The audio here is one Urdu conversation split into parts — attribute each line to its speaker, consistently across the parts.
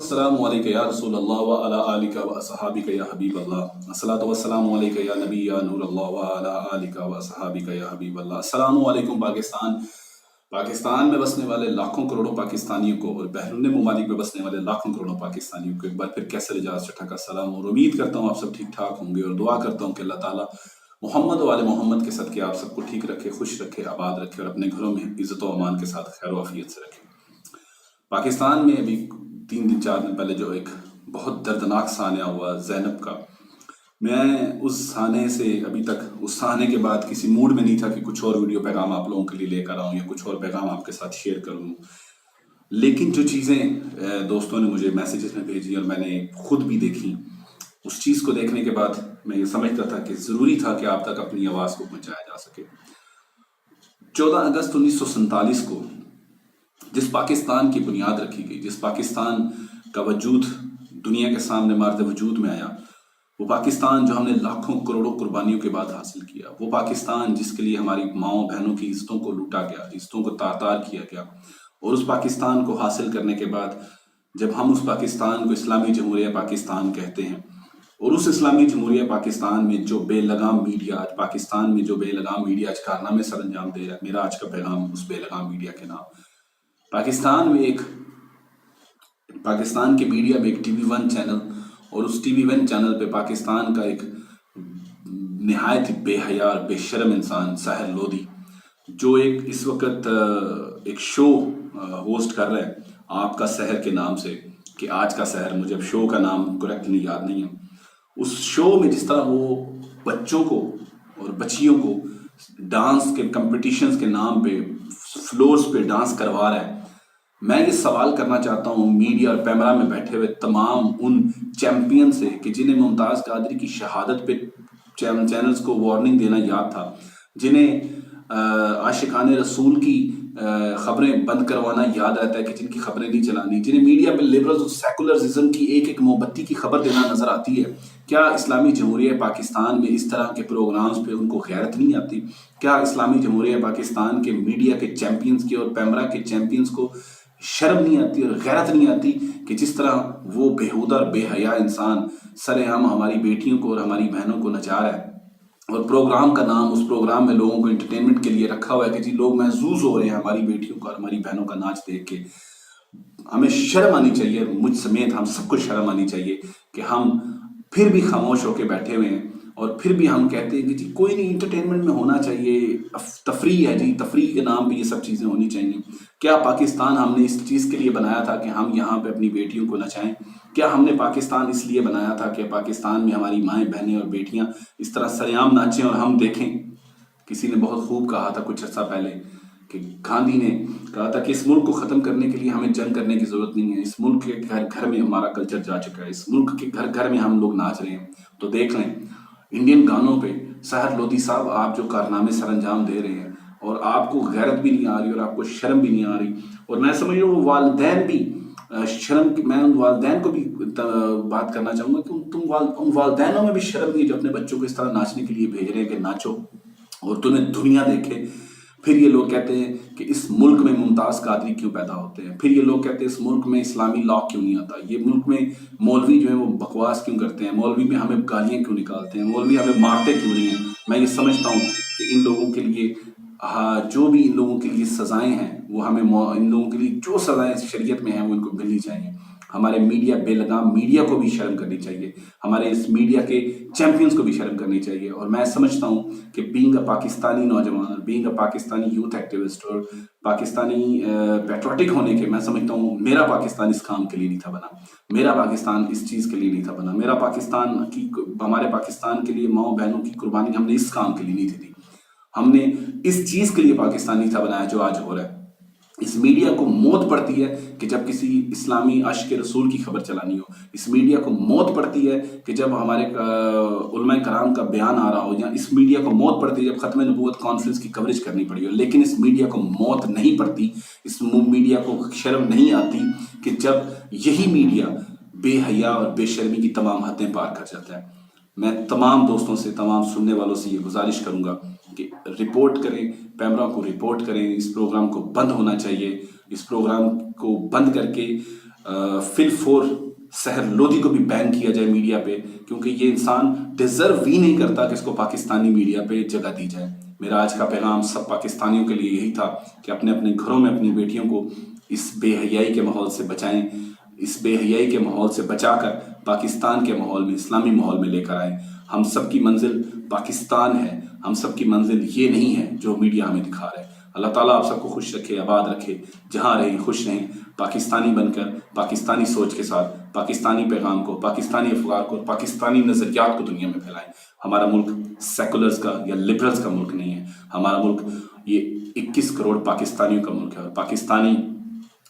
Speaker 1: السلام علیکم یا رسول اللہ وعلی آلک و اصحابک یا حبیب اللہ الصلاۃ والسلام علیکم یا نبی یا نور اللہ وعلی آلک و اصحابک یا حبیب اللہ۔ السلام علیکم پاکستان میں بسنے والے لاکھوں کروڑوں پاکستانیوں کو اور بیرون ممالک میں بسنے والے لاکھوں کروڑوں پاکستانیوں کو ایک بار پھر کیسر اجاز چٹھا کا سلام، اور امید کرتا ہوں آپ سب ٹھیک ٹھاک ہوں گے، اور دعا کرتا ہوں کہ اللہ تعالیٰ محمد و آل محمد کے صدقے آپ سب کو ٹھیک رکھے، خوش رکھے، آباد رکھے، اور اپنے گھروں میں عزت و امان کے ساتھ خیر و عافیت سے رکھے۔ پاکستان میں ابھی 3 4 دن پہلے جو ایک بہت دردناک سانحہ ہوا زینب کا، میں اس سانحے سے ابھی تک اس سانحے کے بعد کسی موڈ میں نہیں تھا کہ کچھ اور ویڈیو پیغام آپ لوگوں کے لیے لے کر آؤں یا کچھ اور پیغام آپ کے ساتھ شیئر کروں، لیکن جو چیزیں دوستوں نے مجھے میسیجز میں بھیجی اور میں نے خود بھی دیکھی، اس چیز کو دیکھنے کے بعد میں یہ سمجھتا تھا کہ ضروری تھا کہ آپ تک اپنی آواز کو پہنچایا جا سکے۔ 14 اگست 1947 کو جس پاکستان کی بنیاد رکھی گئی، جس پاکستان کا وجود دنیا کے سامنے مارد وجود میں آیا، وہ پاکستان جو ہم نے لاکھوں کروڑوں قربانیوں کے بعد حاصل کیا، وہ پاکستان جس کے لیے ہماری ماؤں بہنوں کی عزتوں کو لوٹا گیا، عزتوں کو تار تار کیا گیا، اور اس پاکستان کو حاصل کرنے کے بعد جب ہم اس پاکستان کو اسلامی جمہوریہ پاکستان کہتے ہیں، اور اس اسلامی جمہوریہ پاکستان میں جو بے لگام میڈیا آج پاکستان میں جو بے لگام میڈیا آج کارنامے سر انجام دے رہا ہے، میرا آج کا پیغام اس بے لگام میڈیا کے نام۔ پاکستان کے میڈیا میں ایک ٹی وی 1 چینل، اور اس ٹی وی 1 چینل پہ پاکستان کا ایک نہایت بے حیا اور بے شرم انسان ساحر لودھی، جو اس وقت ایک شو ہوسٹ کر رہا ہے آپ کا سحر کے نام سے، کہ آج کا سحر، مجھے اب شو کا نام کریکٹلی یاد نہیں ہے۔ اس شو میں جس طرح وہ بچوں کو اور بچیوں کو ڈانس کے کمپٹیشنز کے نام پہ فلورز پہ ڈانس کروا رہا ہے، میں یہ سوال کرنا چاہتا ہوں میڈیا اور پیمرا میں بیٹھے ہوئے تمام ان چیمپئن سے کہ جنہیں ممتاز قادری کی شہادت پہ چینلز کو وارننگ دینا یاد تھا، جنہیں عاشقان رسول کی خبریں بند کروانا یاد رہتا ہے کہ جن کی خبریں نہیں چلانی، جنہیں میڈیا پہ لبرلز اور سیکولرزم کی ایک موم بتی کی خبر دینا نظر آتی ہے، کیا اسلامی جمہوریہ پاکستان میں اس طرح کے پروگرامز پہ ان کو غیرت نہیں آتی؟ کیا اسلامی جمہوریہ پاکستان کے میڈیا کے چیمپئنز کی اور پیمرا کے چیمپئنز کو شرم نہیں آتی اور غیرت نہیں آتی کہ جس طرح وہ بےہودہ اور بے حیا انسان سر عام ہماری بیٹیوں کو اور ہماری بہنوں کو نچا رہا ہے، اور پروگرام کا نام اس پروگرام میں لوگوں کو انٹرٹینمنٹ کے لیے رکھا ہوا ہے کہ جی لوگ محظوظ ہو رہے ہیں ہماری بیٹیوں کا اور ہماری بہنوں کا ناچ دیکھ کے۔ ہمیں شرم آنی چاہیے، مجھ سمیت ہم سب کو شرم آنی چاہیے کہ ہم پھر بھی خاموش ہو کے بیٹھے ہوئے ہیں، اور پھر بھی ہم کہتے ہیں کہ جی کوئی نہیں، انٹرٹینمنٹ میں ہونا چاہیے، تفریح ہے جی، تفریح کے نام پہ یہ سب چیزیں ہونی چاہیے۔ کیا پاکستان ہم نے اس چیز کے لیے بنایا تھا کہ ہم یہاں پہ اپنی بیٹیوں کو نچائیں؟ کیا ہم نے پاکستان اس لیے بنایا تھا کہ پاکستان میں ہماری مائیں بہنیں اور بیٹیاں اس طرح سریعام ناچیں اور ہم دیکھیں؟ کسی نے بہت خوب کہا تھا کچھ عرصہ پہلے کہ گاندھی نے کہا تھا کہ اس ملک کو ختم کرنے کے لیے ہمیں جنگ کرنے کی ضرورت نہیں ہے، اس ملک کے گھر گھر میں ہمارا کلچر جا چکا ہے، اس ملک کے گھر گھر میں ہم لوگ ناچ رہے ہیں۔ تو دیکھ لیں انڈین گانوں پہ ساحر لودھی صاحب آپ جو کارنامے سر انجام دے رہے ہیں، اور آپ کو غیرت بھی نہیں آ رہی اور آپ کو شرم بھی نہیں آ رہی، اور میں سمجھ رہا ہوں والدین بھی شرم کی، میں ان والدین کو بھی بات کرنا چاہوں گا کہ ان والدینوں میں بھی شرم نہیں جو اپنے بچوں کو اس طرح ناچنے کے لیے بھیج رہے ہیں کہ ناچو اور تمہیں دنیا دیکھے۔ پھر یہ لوگ کہتے ہیں کہ اس ملک میں ممتاز قادری کیوں پیدا ہوتے ہیں، پھر یہ لوگ کہتے ہیں اس ملک میں اسلامی لا کیوں نہیں آتا، یہ ملک میں مولوی جو ہیں وہ بکواس کیوں کرتے ہیں، مولوی میں ہمیں گالیاں کیوں نکالتے ہیں، مولوی ہمیں مارتے کیوں نہیں ہیں۔ میں یہ سمجھتا ہوں کہ ان لوگوں کے لیے جو بھی ان لوگوں کے لیے سزائیں ہیں وہ ہمیں ان لوگوں کے لیے جو سزائیں شریعت میں ہیں وہ ان کو ملنی چاہیے۔ ہمارے میڈیا بے لگام میڈیا کو بھی شرم کرنی چاہیے، ہمارے اس میڈیا کے چیمپئنز کو بھی شرم کرنی چاہیے، اور میں سمجھتا ہوں کہ بینگ اے پاکستانی نوجوان اور being a Pakistani youth activist اور پاکستانی پیٹریوٹک ہونے کے، میں سمجھتا ہوں میرا پاکستان اس کام کے لیے نہیں تھا بنا، میرا پاکستان اس چیز کے لیے نہیں تھا بنا، میرا پاکستان کی، ہمارے پاکستان کے لیے ماؤں بہنوں کی قربانی ہم نے اس کام کے لیے نہیں تھی، ہم نے اس چیز کے لیے پاکستان نہیں تھا بنایا جو آج ہو رہا ہے۔ اس میڈیا کو موت پڑتی ہے کہ جب کسی اسلامی عاشق رسول کی خبر چلانی ہو، اس میڈیا کو موت پڑتی ہے کہ جب ہمارے علماء کرام کا بیان آ رہا ہو، یا اس میڈیا کو موت پڑتی ہے جب ختم نبوت کانفرنس کی کوریج کرنی پڑی ہو، لیکن اس میڈیا کو موت نہیں پڑتی، اس میڈیا کو شرم نہیں آتی کہ جب یہی میڈیا بے حیا اور بے شرمی کی تمام حدیں پار کر جاتا ہے۔ میں تمام دوستوں سے، تمام سننے والوں سے یہ گزارش کروں گا کہ رپورٹ کریں، پیمرا کو رپورٹ کریں، اس پروگرام کو بند ہونا چاہیے، اس پروگرام کو بند کر کے فل فور سحر لودھی کو بھی بین کیا جائے میڈیا پہ، کیونکہ یہ انسان ڈیزرو ہی نہیں کرتا کہ اس کو پاکستانی میڈیا پہ جگہ دی جائے۔ میرا آج کا پیغام سب پاکستانیوں کے لیے یہی تھا کہ اپنے اپنے گھروں میں اپنی بیٹیوں کو اس بے حیائی کے ماحول سے بچائیں، اس بے حیائی کے ماحول سے بچا کر پاکستان کے ماحول میں، اسلامی ماحول میں لے کر آئیں۔ ہم سب کی منزل پاکستان ہے، ہم سب کی منزل یہ نہیں ہے جو میڈیا ہمیں دکھا رہا ہے۔ اللہ تعالیٰ آپ سب کو خوش رکھے، آباد رکھے، جہاں رہیں خوش رہیں، پاکستانی بن کر، پاکستانی سوچ کے ساتھ، پاکستانی پیغام کو، پاکستانی افکار کو، پاکستانی نظریات کو دنیا میں پھیلائیں۔ ہمارا ملک سیکولرز کا یا لبرلز کا ملک نہیں ہے، ہمارا ملک یہ 21 کروڑ پاکستانیوں کا ملک ہے، اور پاکستانی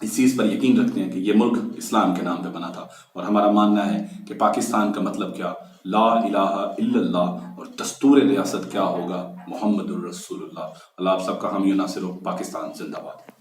Speaker 1: اس چیز پر یقین رکھتے ہیں کہ یہ ملک اسلام کے نام پہ بنا تھا، اور ہمارا ماننا ہے کہ پاکستان کا مطلب کیا، لا الہ الا اللہ، اور دستور ریاست کیا ہوگا، محمد الرسول اللہ۔ اللہ آپ سب کا حامی و ناصر ہو۔ پاکستان زندہ باد۔